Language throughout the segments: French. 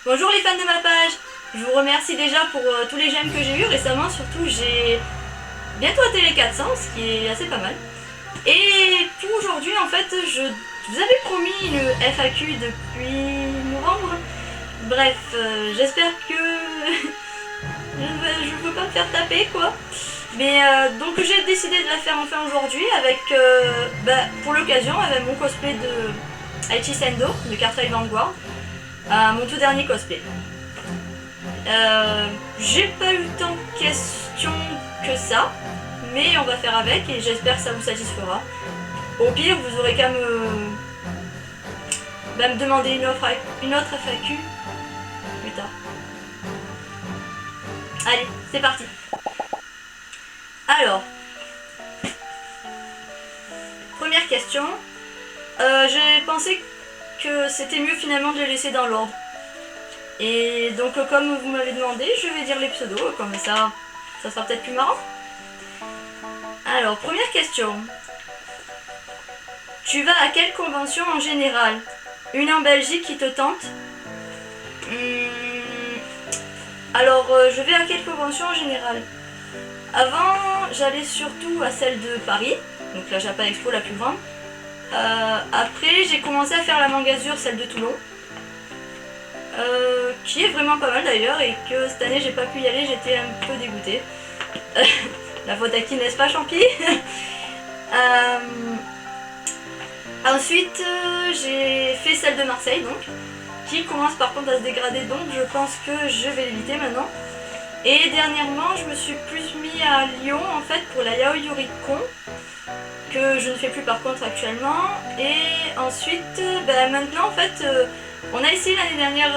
Bonjour les fans de ma page. Je vous remercie déjà pour tous les j'aime que j'ai eu récemment. Surtout, j'ai bientôt atteint les 400, ce qui est assez pas mal. Et pour aujourd'hui, en fait, je vous avais promis une FAQ depuis novembre. Bref, j'espère que je ne veux pas me faire taper, quoi. Mais donc j'ai décidé de la faire enfin aujourd'hui avec, pour l'occasion, avec mon cosplay de Aichi Sendo, de Cartwright Vanguard, mon tout dernier cosplay. J'ai pas eu tant de questions que ça, mais on va faire avec et j'espère que ça vous satisfera. Au pire, vous aurez qu'à me demander une autre FAQ plus tard. Allez, c'est parti. Alors, première question. J'ai pensé que c'était mieux finalement de les laisser dans l'ordre. Et donc comme vous m'avez demandé, je vais dire les pseudos, comme ça sera peut-être plus marrant. Alors, première question. Tu vas à quelle convention en général? Une en Belgique qui te tente? Alors, je vais à quelle convention en général? Avant, j'allais surtout à celle de Paris, donc la Japan Expo la plus grande. Après, j'ai commencé à faire la Mangazure, celle de Toulon. Qui est vraiment pas mal d'ailleurs, et que cette année j'ai pas pu y aller, j'étais un peu dégoûtée. La faute à qui, n'est-ce pas, Champi? Ensuite, j'ai fait celle de Marseille, donc, qui commence par contre à se dégrader, donc je pense que je vais l'éviter maintenant. Et dernièrement, je me suis plus mis à Lyon, en fait, pour la Yaoi Yuri-Con, que je ne fais plus par contre actuellement. Et ensuite, maintenant, en fait, on a essayé l'année dernière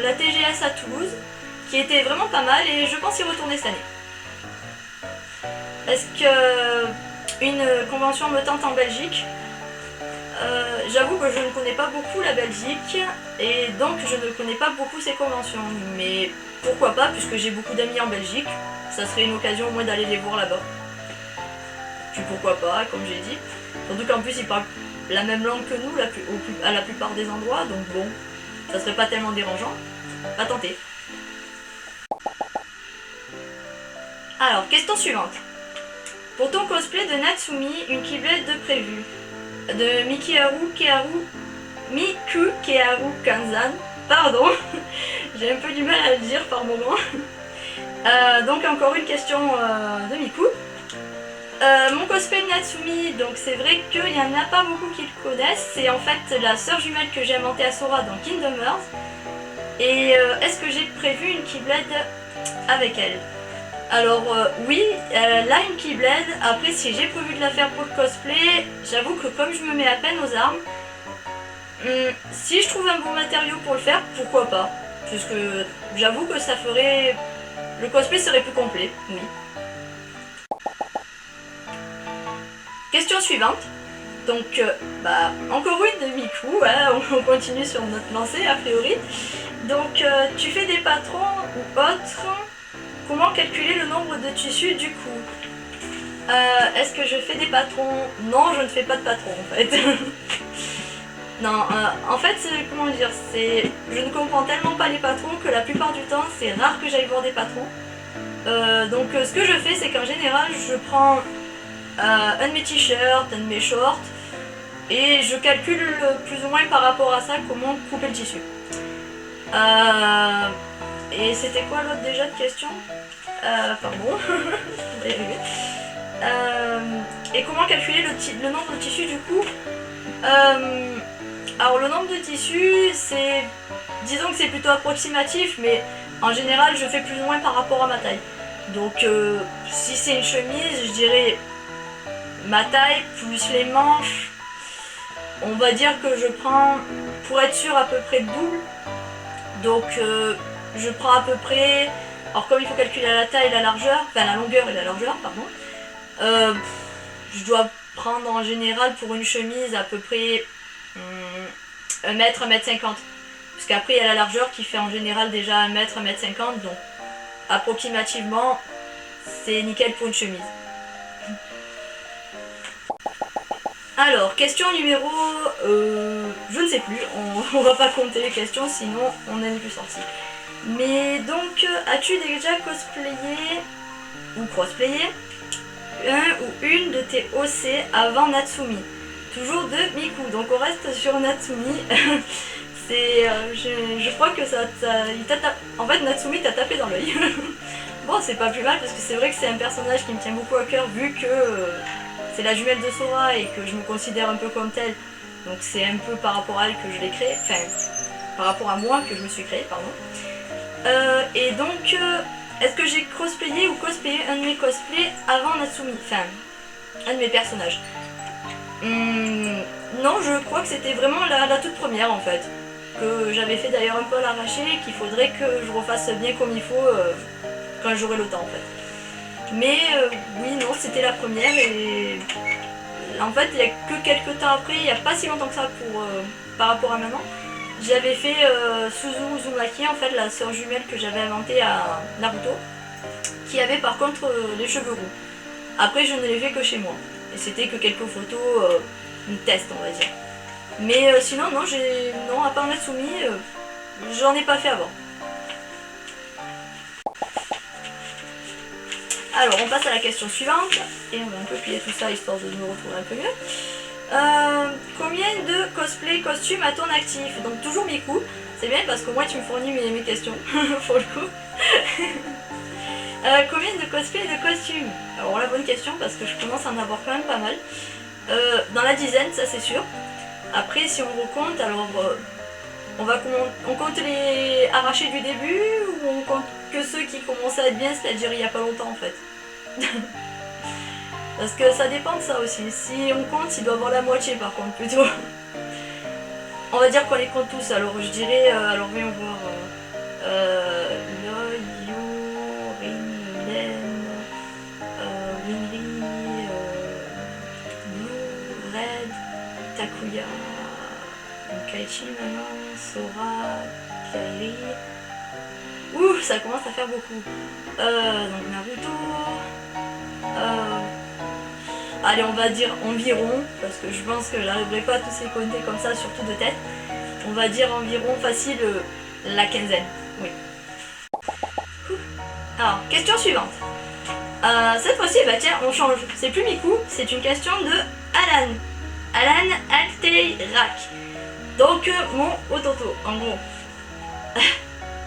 la TGS à Toulouse, qui était vraiment pas mal, et je pense y retourner cette année. Est-ce que une convention me tente en Belgique? J'avoue que je ne connais pas beaucoup la Belgique, et donc je ne connais pas beaucoup ces conventions. Mais pourquoi pas, puisque j'ai beaucoup d'amis en Belgique, ça serait une occasion au moins d'aller les voir là-bas. Puis pourquoi pas, comme j'ai dit. Surtout qu'en plus ils parlent la même langue que nous à la plupart des endroits, donc bon, ça serait pas tellement dérangeant. À tenter. Alors, question suivante. Pour ton cosplay de Natsumi, une Keyblade de prévu. De Miku Keharu Kanzan. Pardon, j'ai un peu du mal à le dire par moment. Donc encore une question de Miku. Mon cosplay de Natsumi, donc c'est vrai qu'il n'y en a pas beaucoup qui le connaissent. C'est en fait la sœur jumelle que j'ai inventée à Sora dans Kingdom Hearts. Et est-ce que j'ai prévu une Keyblade avec elle? Alors oui, elle a une Keyblade. Après, si j'ai prévu de la faire pour le cosplay, j'avoue que comme je me mets à peine aux armes, si je trouve un bon matériau pour le faire, pourquoi pas? Parce que j'avoue que ça ferait... Le cosplay serait plus complet, oui. Question suivante. Donc, encore une de Miku, hein, on continue sur notre lancée a priori. Donc, tu fais des patrons ou autres. Comment calculer le nombre de tissus du coup? Est-ce que je fais des patrons? Non, je ne fais pas de patrons en fait. Non, en fait, comment dire, je ne comprends tellement pas les patrons que la plupart du temps, c'est rare que j'aille voir des patrons. Donc, ce que je fais, c'est qu'en général, je prends un de mes t-shirts, un de mes shorts, et je calcule plus ou moins par rapport à ça comment couper le tissu. Et c'était quoi l'autre déjà de question? Pardon, on va y arriver. Et comment calculer le nombre de tissus du coup? Alors le nombre de tissus, disons que c'est plutôt approximatif, mais en général je fais plus ou moins par rapport à ma taille. Donc si c'est une chemise, je dirais ma taille plus les manches. On va dire que je prends, pour être sûr, à peu près le double. Donc je prends à peu près, alors comme il faut calculer la taille et la largeur, enfin la longueur et la largeur, pardon, je dois prendre en général pour une chemise à peu près 1 mètre, 1m50. Parce qu'après il y a la largeur qui fait en général déjà 1 mètre, 1m50, donc approximativement c'est nickel pour une chemise. Alors, question numéro... je ne sais plus, on va pas compter les questions, sinon on n'est plus sorti. Mais donc, as-tu déjà cosplayé ou crosplayé un ou une de tes OC avant Natsumi? Toujours de Miku, donc on reste sur Natsumi. C'est, je crois que en fait Natsumi t'a tapé dans l'œil. Bon, c'est pas plus mal parce que c'est vrai que c'est un personnage qui me tient beaucoup à cœur vu que c'est la jumelle de Sora et que je me considère un peu comme telle. Donc c'est un peu par rapport à elle que je l'ai créée, enfin par rapport à moi que je me suis créée, pardon. Et donc, est-ce que j'ai cosplayé ou cosplayé un de mes cosplays avant Natsumi? Enfin, un de mes personnages. Non, je crois que c'était vraiment la toute première en fait. Que j'avais fait d'ailleurs un peu à l'arraché et qu'il faudrait que je refasse bien comme il faut quand j'aurai le temps en fait. Mais oui, non, c'était la première et en fait, il n'y a que quelques temps après, il n'y a pas si longtemps que ça par rapport à maintenant. J'avais fait Suzu Uzumaki, en fait la sœur jumelle que j'avais inventée à Naruto, qui avait par contre les cheveux roux. Après, je ne l'ai fait que chez moi. Et c'était que quelques photos, une test on va dire. Mais sinon, non, à part Natsumi, j'en ai pas fait avant. Alors, on passe à la question suivante, et on va un peu plier tout ça histoire de me retrouver un peu mieux. Combien de cosplay costumes à ton actif? Donc toujours Miku, c'est bien parce qu'au moins tu me fournis mes questions, pour le coup. Combien de cosplay et de costumes? Alors la bonne question parce que je commence à en avoir quand même pas mal. Dans la dizaine, ça c'est sûr. Après si on recompte, alors on compte les arrachés du début ou on compte que ceux qui commencent à être bien, c'est-à-dire il n'y a pas longtemps en fait. Parce que ça dépend de ça aussi. Si on compte, il doit avoir la moitié par contre plutôt. On va dire qu'on les compte tous. Alors je dirais, alors voyons voir. Loyo, Rin, Len, Winry, Blue, Red, Takuya, Kaichi maintenant, Sora, Kairi. Ouh, ça commence à faire beaucoup. Donc Naruto. Allez, on va dire environ, parce que je pense que j'arriverai pas à tous les compter comme ça, surtout de tête. On va dire environ facile la quinzaine, oui. Alors, question suivante. Cette fois-ci, bah tiens, on change. C'est plus Miku, c'est une question de Alan. Alan Alteirak. Donc, mon Ototo, en gros.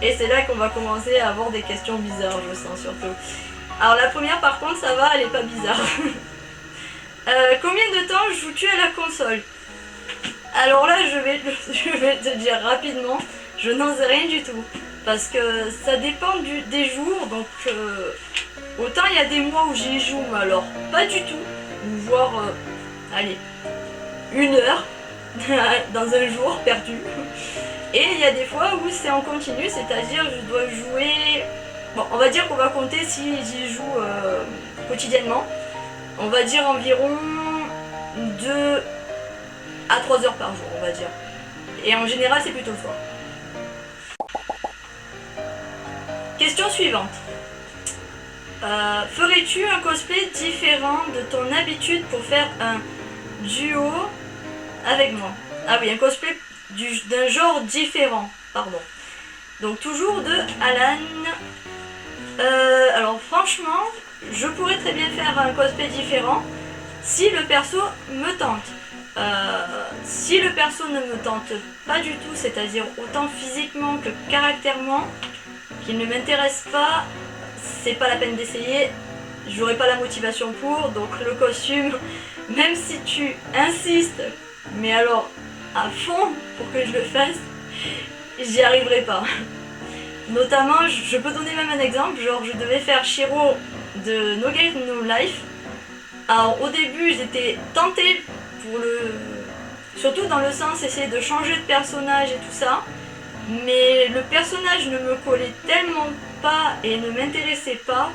Et c'est là qu'on va commencer à avoir des questions bizarres, je sens surtout. Alors la première par contre ça va, elle est pas bizarre. Combien de temps joues-tu à la console? Alors là je vais te dire rapidement, je n'en sais rien du tout. Parce que ça dépend des jours, donc autant il y a des mois où j'y joue, mais alors pas du tout. Ou voire, allez, 1 heure dans un jour perdu. Et il y a des fois où c'est en continu, c'est-à-dire je dois jouer... Bon, on va dire qu'on va compter si j'y joue quotidiennement. On va dire environ 2 à 3 heures par jour, on va dire. Et en général, c'est plutôt le soir. Question suivante. Ferais-tu un cosplay différent de ton habitude pour faire un duo avec moi? Ah oui, un cosplay d'un genre différent, pardon. Donc toujours de Alan. Alors franchement, je pourrais très bien faire un cosplay différent si le perso me tente. Si le perso ne me tente pas du tout, c'est-à-dire autant physiquement que caractèrement, qu'il ne m'intéresse pas, c'est pas la peine d'essayer, j'aurai pas la motivation pour, donc le costume, même si tu insistes, mais alors à fond pour que je le fasse, j'y arriverai pas. Notamment, je peux donner même un exemple, genre je devais faire Shiro de No Game No Life. Alors au début j'étais tentée surtout dans le sens essayer de changer de personnage et tout ça. Mais le personnage ne me collait tellement pas et ne m'intéressait pas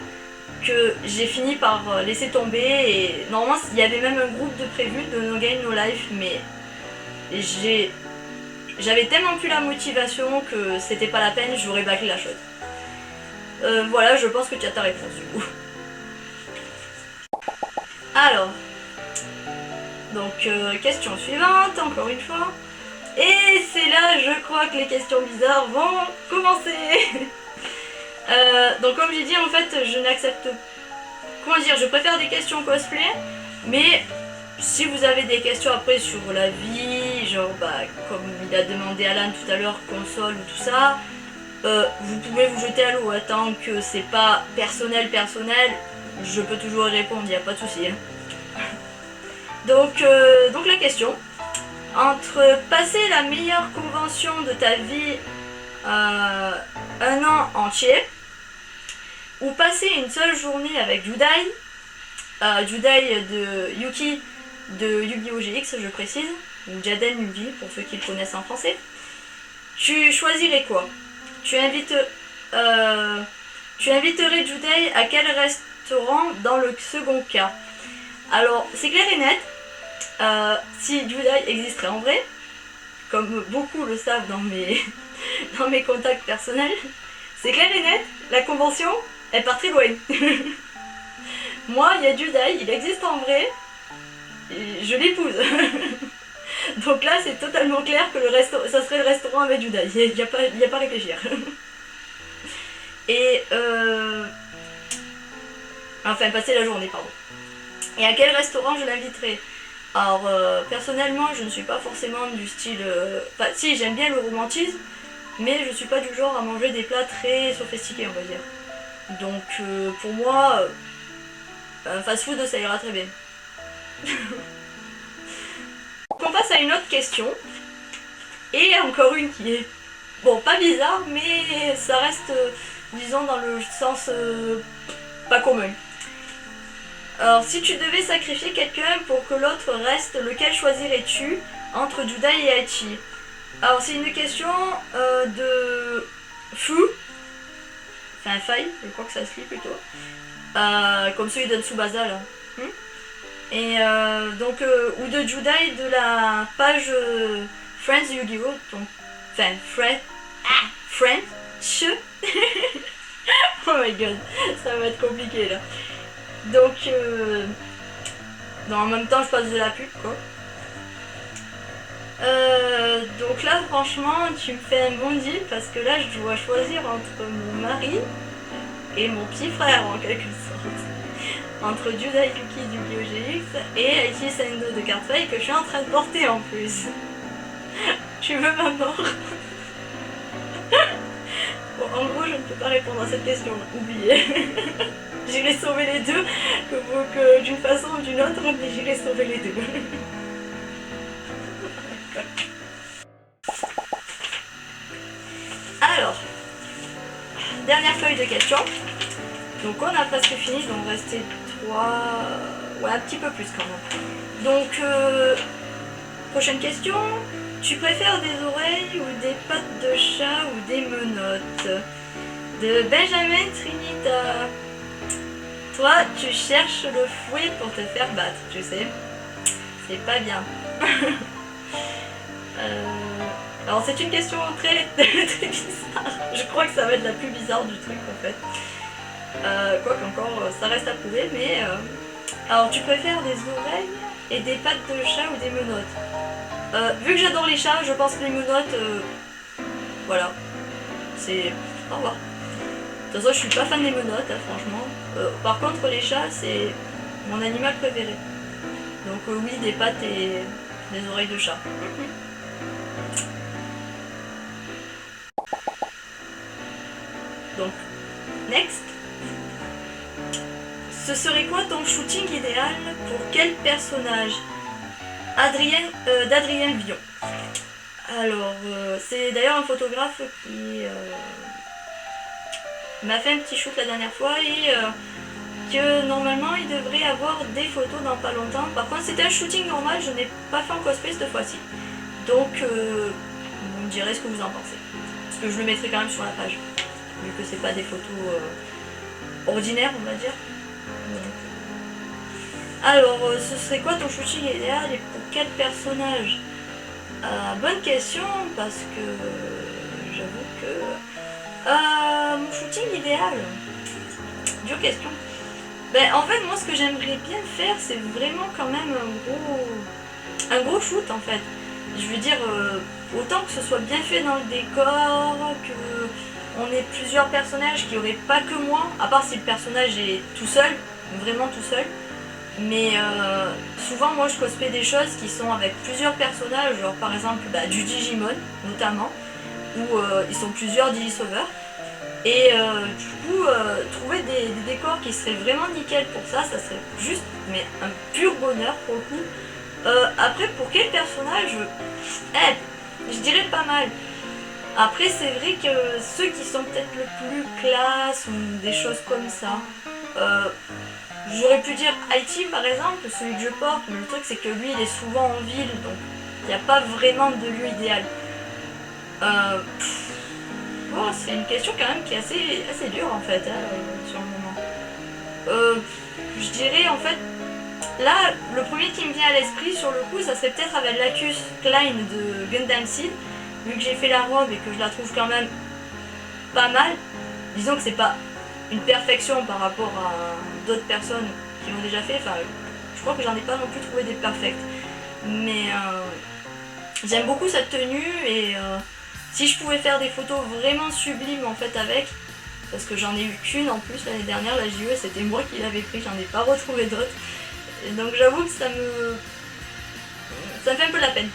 que j'ai fini par laisser tomber. Et normalement il y avait même un groupe de prévu de No Game No Life, mais j'avais tellement plus la motivation que c'était pas la peine, j'aurais bâclé la chose. Voilà, je pense que tu as ta réponse du coup. Alors, Donc question suivante, encore une fois. Et c'est là, je crois que les questions bizarres vont commencer. Donc comme j'ai dit, en fait, je n'accepte... Comment dire, je préfère des questions cosplay, mais si vous avez des questions après sur la vie, genre comme il a demandé Alan tout à l'heure, console ou tout ça, vous pouvez vous jeter à l'eau, tant que c'est pas personnel, je peux toujours y répondre, il n'y a pas de souci. Hein. Donc la question, entre passer la meilleure convention de ta vie un an entier, ou passer une seule journée avec Judai, Judai de Yuki de Yu-Gi-Oh! GX, je précise, ou Jaden Yugi pour ceux qui le connaissent en français, tu choisirais quoi? Tu inviterais Judai à quel restaurant dans le second cas? Alors, c'est clair et net, si Judai existerait en vrai, comme beaucoup le savent dans mes contacts personnels, c'est clair et net, la convention, elle part très loin. Moi, il y a Judai, il existe en vrai, et je l'épouse. Donc là, c'est totalement clair que ça serait le restaurant avec Judai, il n'y a pas à réfléchir. Et enfin, passer la journée, pardon. Et à quel restaurant je l'inviterai? Alors, personnellement, je ne suis pas forcément du style... Enfin, si, j'aime bien le romantisme, mais je suis pas du genre à manger des plats très sophistiqués, on va dire. Donc, pour moi, un fast-food, ça ira très bien. On passe à une autre question. Et encore une qui est... Bon, pas bizarre, mais ça reste, disons, dans le sens pas commun. Alors, si tu devais sacrifier quelqu'un pour que l'autre reste, lequel choisirais-tu entre Judai et Aichi? Alors, c'est une question de Fu, enfin Fai, je crois que ça se lit plutôt, comme celui de Tsubasa là. Et donc, ou de Judai de la page Friends Yu-Gi-Oh! Donc, enfin, French. Oh my god, ça va être compliqué là. Donc, en même temps, je passe de la pub quoi. Donc là, franchement, tu me fais un bon deal parce que là, je dois choisir entre mon mari et mon petit frère en quelque sorte. Entre Judai Yuki du Yu-Gi-Oh! GX et Aichi Sendo de Cardfake que je suis en train de porter en plus. Tu veux ma mort? Bon, en gros, je ne peux pas répondre à cette question, oubliez. J'irai sauver les deux, que d'une façon ou d'une autre, mais j'irai sauver les deux. Alors, dernière feuille de questions. Donc on a presque fini, donc restait 3... Ouais, un petit peu plus quand même. Donc, prochaine question. Tu préfères des oreilles ou des pattes de chat ou des menottes? De Benjamin Trinita. Toi, tu cherches le fouet pour te faire battre, tu sais. C'est pas bien. Alors c'est une question très, très bizarre. Je crois que ça va être la plus bizarre du truc en fait. Quoi qu'encore, ça reste à prouver, mais... Alors tu préfères des oreilles et des pattes de chat ou des menottes? Vu que j'adore les chats, je pense que les menottes... voilà. C'est... Au revoir. De toute façon, je suis pas fan des menottes, hein, franchement. Par contre, les chats, c'est mon animal préféré. Donc oui, des pattes et des oreilles de chat. Donc, next. Ce serait quoi ton shooting idéal pour quel personnage d'Adrien Vion? Alors, c'est d'ailleurs un photographe qui m'a fait un petit shoot la dernière fois et que normalement il devrait avoir des photos dans pas longtemps. Par contre, c'était un shooting normal, je n'ai pas fait en cosplay cette fois-ci. Donc, vous me direz ce que vous en pensez. Parce que je le mettrai quand même sur la page, vu que c'est pas des photos ordinaires, on va dire. Alors, ce serait quoi ton shooting idéal et pour quel personnage? Bonne question, parce que j'avoue que... mon shooting idéal, dure question. Ben, en fait, moi, ce que j'aimerais bien faire, c'est vraiment quand même un gros... un gros shoot en fait. Je veux dire, autant que ce soit bien fait dans le décor, que on ait plusieurs personnages qui auraient pas que moi, à part si le personnage est tout seul, vraiment tout seul. Mais souvent moi je cosplay des choses qui sont avec plusieurs personnages, genre par exemple du Digimon notamment, où ils sont plusieurs Digisauveurs. Et du coup, trouver des décors qui seraient vraiment nickel pour ça, ça serait juste mais un pur bonheur pour le coup. Après, pour quel personnage je dirais pas mal. Après, c'est vrai que ceux qui sont peut-être le plus classe ou des choses comme ça, j'aurais pu dire Haïti par exemple, celui que je porte, mais le truc c'est que lui il est souvent en ville, donc il n'y a pas vraiment de lieu idéal. Oh, c'est une question quand même qui est assez dure en fait, sur le moment. Je dirais en fait, là, le premier qui me vient à l'esprit sur le coup, ça serait peut-être avec Lacus Klein de Gundam Seed, vu que j'ai fait la robe et que je la trouve quand même pas mal. Disons que c'est pas une perfection par rapport à d'autres personnes qui l'ont déjà fait, enfin, je crois que j'en ai pas non plus trouvé des perfects. Mais j'aime beaucoup cette tenue et si je pouvais faire des photos vraiment sublimes en fait avec, parce que j'en ai eu qu'une en plus l'année dernière, la JE c'était moi qui l'avais pris, j'en ai pas retrouvé d'autres. Donc j'avoue que ça me fait un peu de la peine.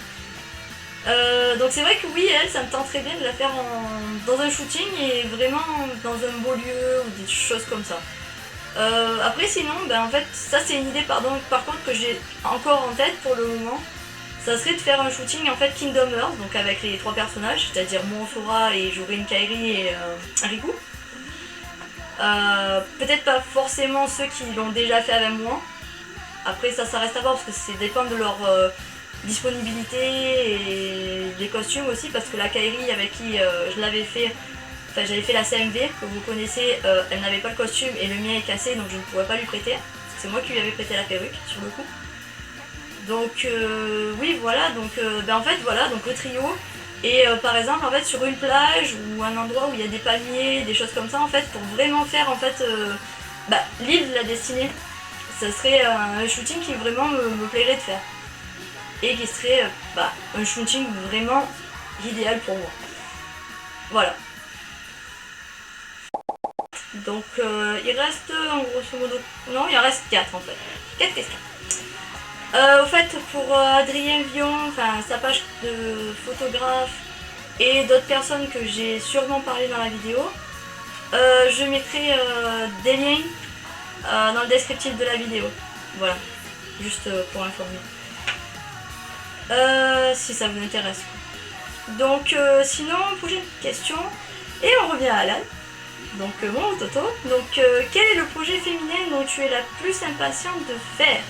Donc c'est vrai que oui, elle, ça me tente très bien de la faire dans un shooting et vraiment dans un beau lieu ou des choses comme ça. Après sinon, en fait, ça c'est une idée par contre que j'ai encore en tête pour le moment. Ça serait de faire un shooting en fait Kingdom Hearts, donc avec les 3 personnages, c'est-à-dire moi, Sora et j'aurai une Kairi et Riku. Peut-être pas forcément ceux qui l'ont déjà fait avec moi. Après ça reste à voir parce que c'est dépend de leur disponibilité et des costumes aussi, parce que la Kairi avec qui je l'avais fait, enfin j'avais fait la CMV que vous connaissez, elle n'avait pas le costume et le mien est cassé, donc je ne pourrais pas lui prêter. C'est moi qui lui avais prêté la perruque sur le coup. Donc oui voilà, donc en fait voilà, donc le trio. Et par exemple en fait sur une plage ou un endroit où il y a des palmiers, des choses comme ça en fait, pour vraiment faire en fait l'île de la destinée. Ça serait un shooting qui vraiment me plairait de faire. Et qui serait un shooting vraiment idéal pour moi. Voilà. Donc il reste en grosso modo... Non, il en reste 4 en fait. 4 questions. Au fait, pour Adrien Vion, enfin sa page de photographe et d'autres personnes que j'ai sûrement parlé dans la vidéo, je mettrai des liens dans le descriptif de la vidéo. Voilà, juste pour informer. Si ça vous intéresse. Donc sinon, prochaine question. Et on revient à Alan. Donc bon Toto. Donc quel est le projet féminin dont tu es la plus impatiente de faire?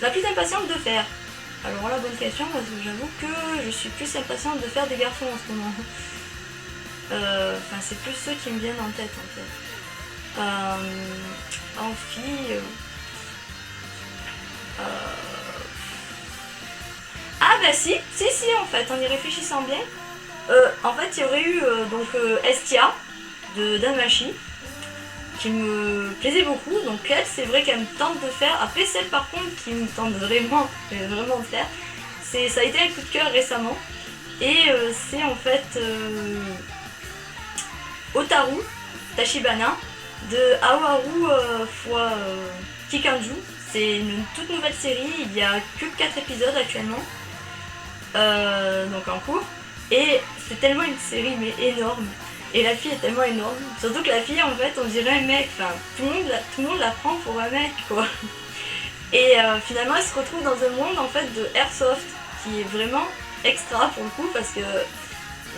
La plus impatiente de faire. Alors là, bonne question, parce que j'avoue que je suis plus impatiente de faire des garçons en ce moment. Enfin, c'est plus ceux qui me viennent en tête en fait. En fille. Ah bah si en fait, en y réfléchissant bien. En fait, il y aurait eu Estia de Danmachi, qui me plaisait beaucoup, donc elle c'est vrai qu'elle me tente de faire. Après celle par contre qui me tente vraiment de faire, ça a été un coup de cœur récemment, et c'est en fait Otaru Tachibana de Awaru fois Kikanju. C'est une toute nouvelle série, il n'y a que 4 épisodes actuellement, donc en cours, et c'est tellement une série mais énorme. Et la fille est tellement énorme, surtout que la fille en fait on dirait un mec, enfin tout le monde la prend pour un mec quoi. Et finalement elle se retrouve dans un monde en fait de airsoft qui est vraiment extra pour le coup, parce que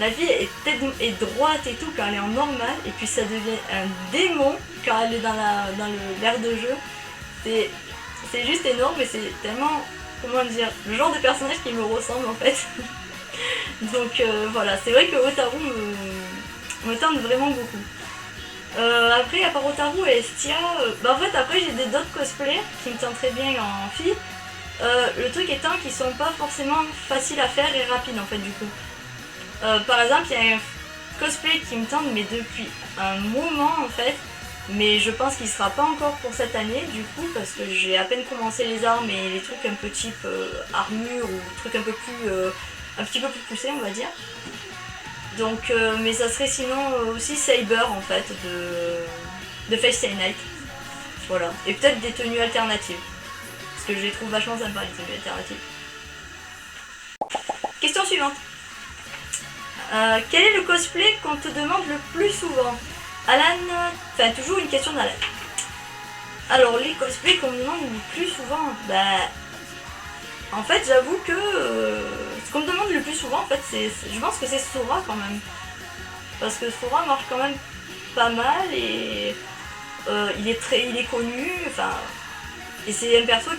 la fille est droite et tout quand elle est en normal, et puis ça devient un démon quand elle est dans l'aire de jeu. C'est juste énorme et c'est tellement, comment dire, le genre de personnage qui me ressemble en fait. Donc voilà, c'est vrai que Otaru me tente vraiment beaucoup. Après, à part Otaru et Estia, en fait après j'ai d'autres cosplays qui me tentent très bien en fille. Le truc étant qu'ils sont pas forcément faciles à faire et rapides en fait du coup. Par exemple, il y a un cosplay qui me tente mais depuis un moment en fait, Mais je pense qu'il sera pas encore pour cette année du coup parce que j'ai à peine commencé les armes et les trucs un peu type armure ou trucs un peu plus un petit peu plus poussés on va dire. Donc mais ça serait sinon aussi Saber en fait de Fate Stay Night. Voilà. Et peut-être des tenues alternatives. Parce que je les trouve vachement sympas les tenues alternatives. Question suivante. Quel est le cosplay qu'on te demande le plus souvent? Alan, enfin toujours une question d'Alan. Alors les cosplays qu'on me demande le plus souvent, bah en fait j'avoue que ce qu'on me demande le plus souvent en fait je pense que c'est Sora quand même. Parce que Sora marche quand même pas mal et il est connu, enfin et c'est un perso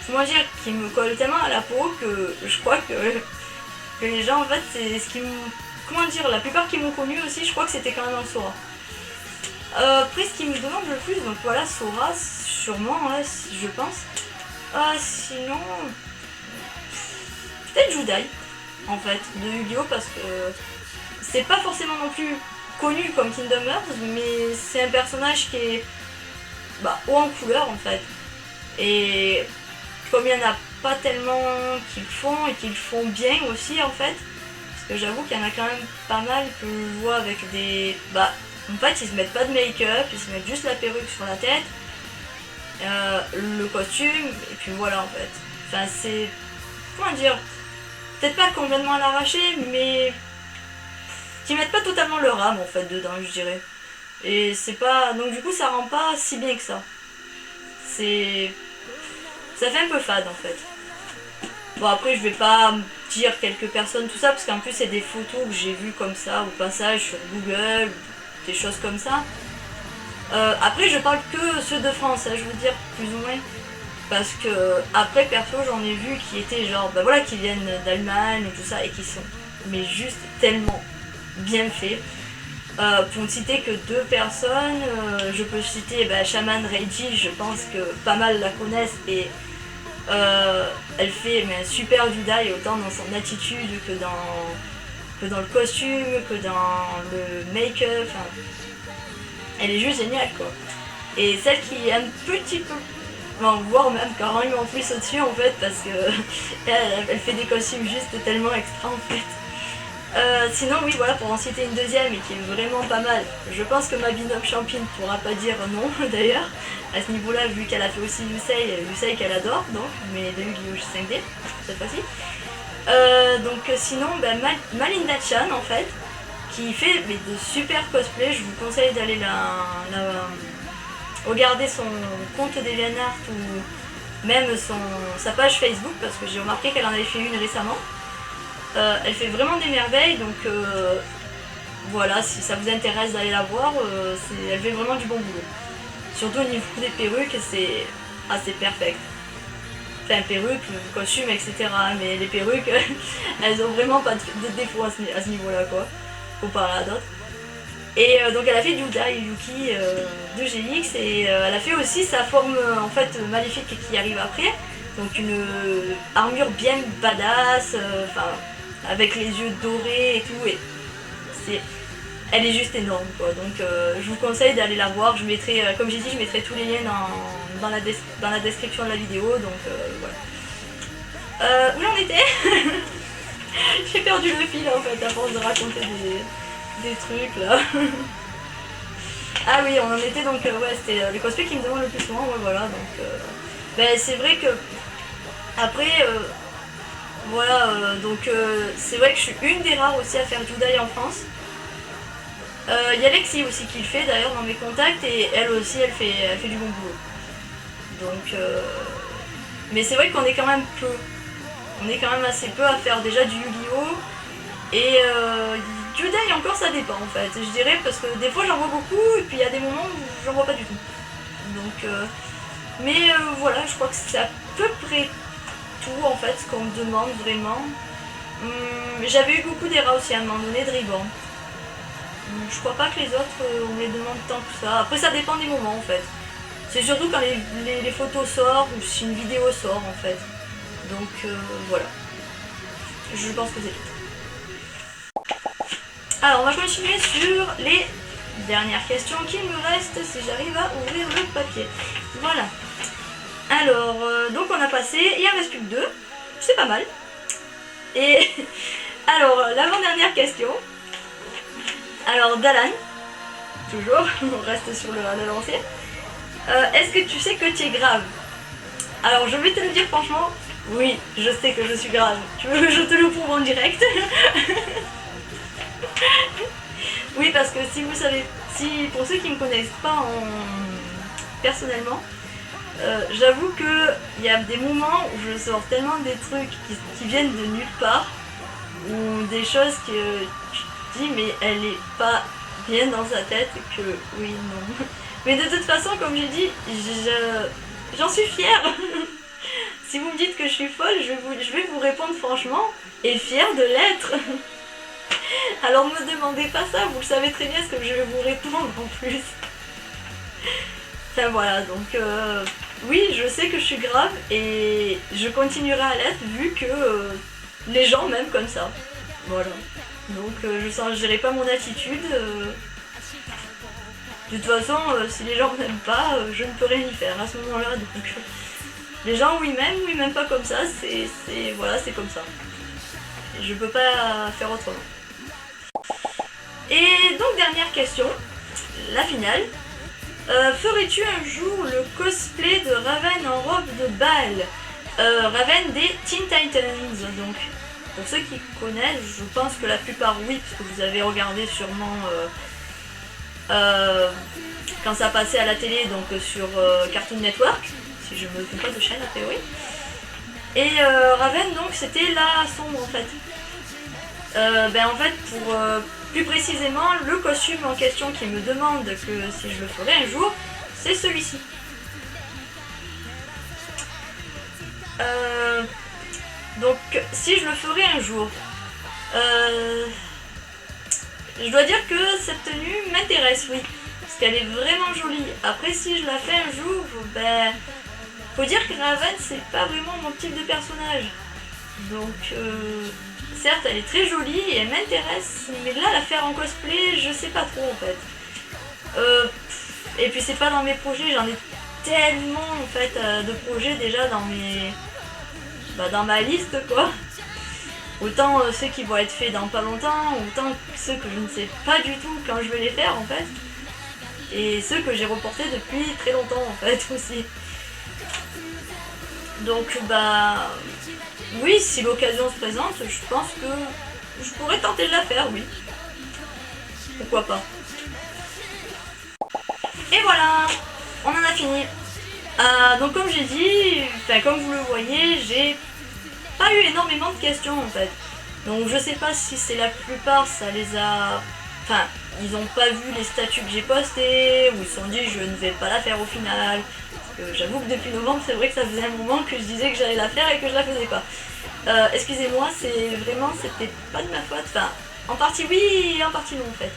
comment dire, qui me colle tellement à la peau que je crois que les gens en fait c'est ce qui me... Comment dire, la plupart qui m'ont connu aussi, je crois que c'était quand même un Sora. Après, ce qui me demande le plus, donc voilà, Sora, sûrement, ouais, je pense. Sinon, peut-être Judai, en fait, de Yu-Gi-Oh! Parce que c'est pas forcément non plus connu comme Kingdom Hearts, mais c'est un personnage qui est haut en couleur, en fait. Et comme il y en a pas tellement qui le font, et qui le font bien aussi, en fait, parce que j'avoue qu'il y en a quand même pas mal que je vois avec des... en fait, ils se mettent pas de make-up, ils se mettent juste la perruque sur la tête, le costume, et puis voilà en fait. Enfin, c'est... Comment dire? Peut-être pas complètement à l'arraché, mais... qui mettent pas totalement leur âme en fait dedans, je dirais. Et c'est pas... Donc du coup, ça rend pas si bien que ça. C'est... Ça fait un peu fade en fait. Bon après je vais pas dire quelques personnes tout ça parce qu'en plus c'est des photos que j'ai vues comme ça au passage sur Google, des choses comme ça. Après je parle que ceux de France, hein, je veux dire plus ou moins. Parce que après perso j'en ai vu qui étaient genre voilà qui viennent d'Allemagne et tout ça et qui sont mais juste tellement bien faits. Pour ne citer que deux personnes, je peux citer Shaman Reiji, je pense que pas mal la connaissent et elle fait un super Judai autant dans son attitude que dans le costume, que dans le make-up. Enfin, elle est juste géniale quoi. Et celle qui est un petit peu, voire même carrément plus au-dessus en fait, parce que elle fait des costumes juste tellement extra en fait. Sinon oui voilà pour en citer une deuxième et qui est vraiment pas mal. Je pense que ma binôme champine pourra pas dire non d'ailleurs à ce niveau là vu qu'elle a fait aussi Yusei qu'elle adore donc mais de Yu-Gi-Oh 5D cette fois-ci. Donc sinon Malinda Chan en fait qui fait de super cosplay. Je vous conseille d'aller regarder son compte DeviantArt ou même sa page Facebook parce que j'ai remarqué qu'elle en avait fait une récemment. Elle fait vraiment des merveilles, donc voilà, si ça vous intéresse d'aller la voir, elle fait vraiment du bon boulot. Surtout au niveau des perruques, c'est assez perfect. Enfin, perruques, costumes, etc. Mais les perruques, elles ont vraiment pas de défaut à ce niveau-là, quoi, comparé à d'autres. Et donc elle a fait Yuda Yuki de GX et elle a fait aussi sa forme en fait maléfique qui arrive après. Donc une armure bien badass, avec les yeux dorés et tout, et elle est juste énorme quoi. Donc je vous conseille d'aller la voir. Je mettrai, comme j'ai dit, je mettrai tous les liens dans la description de la vidéo. Donc voilà. Où j'en étais? J'ai perdu le fil en fait à force de raconter des trucs là. Ah oui, on en était donc ouais, c'était les cosplays qui me demandent le plus souvent. Ouais, voilà, donc c'est vrai que après. Voilà, donc c'est vrai que je suis une des rares aussi à faire Judai en France. Il y a Lexi aussi qui le fait d'ailleurs dans mes contacts et elle aussi elle fait du bon boulot. Donc mais c'est vrai qu'on est quand même peu. On est quand même assez peu à faire déjà du Yu-Gi-Oh! Et Judai encore ça dépend en fait, je dirais parce que des fois j'en vois beaucoup et puis il y a des moments où j'en vois pas du tout. Donc mais voilà, je crois que c'est à peu près tout en fait ce qu'on me demande vraiment. J'avais eu beaucoup d'erreurs aussi à un moment donné de Reborn. Je crois pas que les autres on me les demande tant que ça. Après ça dépend des moments en fait. C'est surtout quand les photos sortent ou si une vidéo sort en fait. Donc voilà. Je pense que c'est tout. Alors on va continuer sur les Dernière question qui me reste si j'arrive à ouvrir le papier. Voilà. Alors, donc on a passé, il en reste plus que 2, c'est pas mal. Et alors, l'avant-dernière question. Alors, Dalan, toujours, on reste sur le lancé. Est-ce que tu sais que tu es grave? Alors, je vais te le dire franchement, oui, je sais que je suis grave. Tu veux que je te le prouve en direct? Oui, parce que si vous savez, si pour ceux qui ne me connaissent pas personnellement, j'avoue que il y a des moments où je sors tellement des trucs qui viennent de nulle part, ou des choses que tu te dis mais elle est pas bien dans sa tête, que oui, non. Mais de toute façon, comme j'ai dit, j'en suis fière. Si vous me dites que je suis folle, je vais vous répondre franchement, et fière de l'être. Alors ne me demandez pas ça, vous le savez très bien ce que je vais vous répondre en plus. Enfin voilà, donc oui, je sais que je suis grave et je continuerai à l'être vu que les gens m'aiment comme ça. Voilà. Donc je changerai pas mon attitude. De toute façon, si les gens m'aiment pas, je ne peux rien y faire à ce moment-là. Donc les gens ou ils m'aiment pas comme ça, voilà, c'est comme ça. Je peux pas faire autrement. Et donc dernière question, la finale. Ferais-tu un jour le cosplay de Raven en robe de bal? Raven des Teen Titans, donc pour ceux qui connaissent, je pense que la plupart oui, parce que vous avez regardé sûrement quand ça passait à la télé, donc sur Cartoon Network, si je me trompe pas de chaîne a priori. Et Raven, donc c'était la sombre en fait. En fait, pour plus précisément, le costume en question qui me demande que si je le ferai un jour, c'est celui-ci. Donc, si je le ferai un jour, je dois dire que cette tenue m'intéresse, oui, parce qu'elle est vraiment jolie. Après, si je la fais un jour, faut dire que Raven, c'est pas vraiment mon type de personnage. Donc, certes, elle est très jolie et elle m'intéresse, mais là, la faire en cosplay, je sais pas trop en fait. Et puis, c'est pas dans mes projets, j'en ai tellement en fait de projets déjà dans dans ma liste quoi. Autant ceux qui vont être faits dans pas longtemps, autant ceux que je ne sais pas du tout quand je vais les faire en fait. Et ceux que j'ai reportés depuis très longtemps en fait aussi. Donc oui, si l'occasion se présente, je pense que je pourrais tenter de la faire, oui. Pourquoi pas. Et voilà, on en a fini. Donc comme j'ai dit, comme vous le voyez, j'ai pas eu énormément de questions en fait. Donc je sais pas si c'est la plupart, ça les a... Enfin, ils ont pas vu les statuts que j'ai postés, ou ils se sont dit je ne vais pas la faire au final. J'avoue que depuis novembre, c'est vrai que ça faisait un moment que je disais que j'allais la faire et que je la faisais pas. Excusez-moi, c'était pas de ma faute. Enfin, en partie oui et en partie non en fait.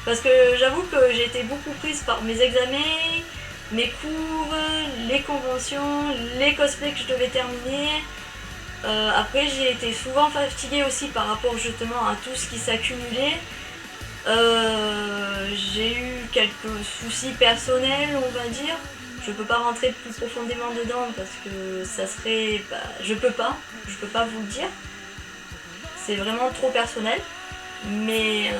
Parce que j'avoue que j'ai été beaucoup prise par mes examens, mes cours, les conventions, les cosplays que je devais terminer. Après, j'ai été souvent fatiguée aussi par rapport justement à tout ce qui s'accumulait. J'ai eu quelques soucis personnels, on va dire. Je peux pas rentrer plus profondément dedans parce que ça serait... je peux pas vous le dire. C'est vraiment trop personnel. Mais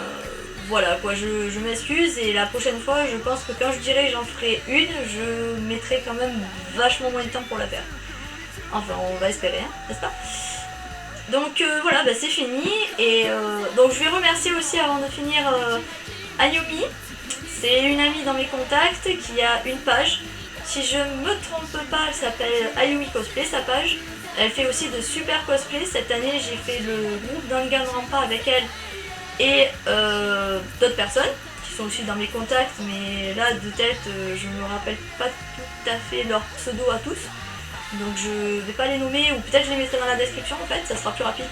voilà quoi, je m'excuse et la prochaine fois, je pense que quand je dirai que j'en ferai une, je mettrai quand même vachement moins de temps pour la faire. Enfin, on va espérer, hein, n'est-ce pas? Donc voilà, c'est fini. Et donc je vais remercier aussi avant de finir Ayumi. C'est une amie dans mes contacts qui a une page. Si je me trompe pas, elle s'appelle Ayumi Cosplay, sa page. Elle fait aussi de super cosplay. Cette année, j'ai fait le groupe Danganronpa avec elle et d'autres personnes qui sont aussi dans mes contacts. Mais là, de tête, je me rappelle pas tout à fait leur pseudo à tous. Donc je vais pas les nommer, ou peut-être je les mettrai dans la description en fait, ça sera plus rapide.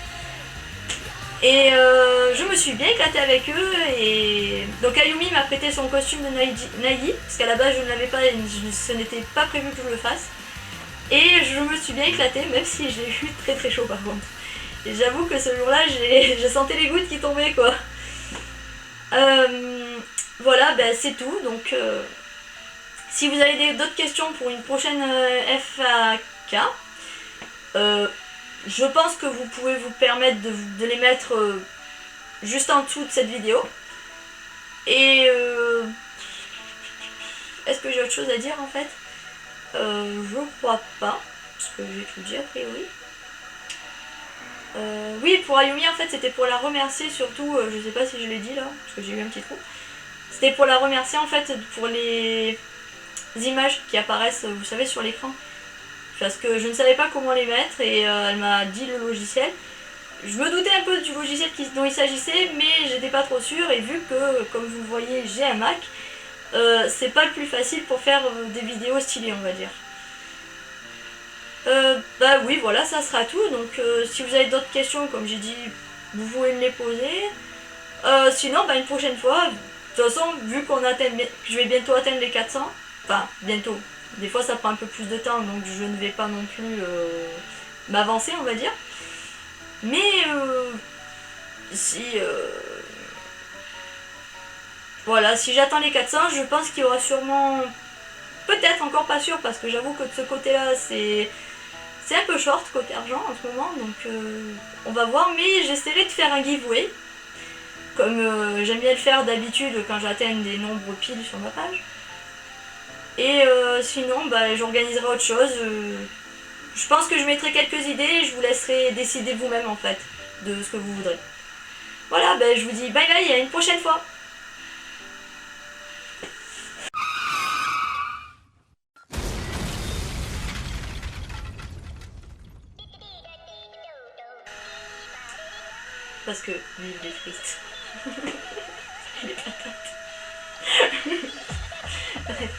Et je me suis bien éclatée avec eux, et donc Ayumi m'a prêté son costume de Nagi, parce qu'à la base je ne l'avais pas et ce n'était pas prévu que je le fasse. Et je me suis bien éclatée, même si j'ai eu très très chaud par contre. Et j'avoue que ce jour-là, j'ai senti les gouttes qui tombaient quoi. voilà, ben, c'est tout. Donc si vous avez d'autres questions pour une prochaine FAK, je pense que vous pouvez vous permettre de les mettre juste en dessous de cette vidéo. Et est-ce que j'ai autre chose à dire en fait? Je crois pas, parce que j'ai tout dit a priori. Oui, pour Ayumi en fait c'était pour la remercier surtout, je sais pas si je l'ai dit là, parce que j'ai eu un petit trou. C'était pour la remercier en fait pour les images qui apparaissent, vous savez, sur l'écran. Parce que je ne savais pas comment les mettre et elle m'a dit le logiciel. Je me doutais un peu du logiciel dont il s'agissait, mais j'étais pas trop sûre et vu que, comme vous le voyez, j'ai un Mac, c'est pas le plus facile pour faire des vidéos stylées, on va dire. Bah oui, voilà, ça sera tout. Donc si vous avez d'autres questions, comme j'ai dit, vous pouvez me les poser. Sinon, bah une prochaine fois, de toute façon, vu qu'on atteint, je vais bientôt atteindre les 400, enfin bientôt. Des fois, ça prend un peu plus de temps, donc je ne vais pas non plus m'avancer, on va dire. Mais si voilà, si j'attends les 400, je pense qu'il y aura sûrement, peut-être encore pas sûr, parce que j'avoue que de ce côté-là, c'est un peu short côté argent en ce moment, donc on va voir. Mais j'essaierai de faire un giveaway, comme j'aime bien le faire d'habitude quand j'atteins des nombres piles sur ma page. Et sinon, bah, j'organiserai autre chose. Je pense que je mettrai quelques idées et je vous laisserai décider vous-même en fait de ce que vous voudrez. Voilà, bah, je vous dis bye bye et à une prochaine fois. Parce que vive les frites. Les patates. Bref.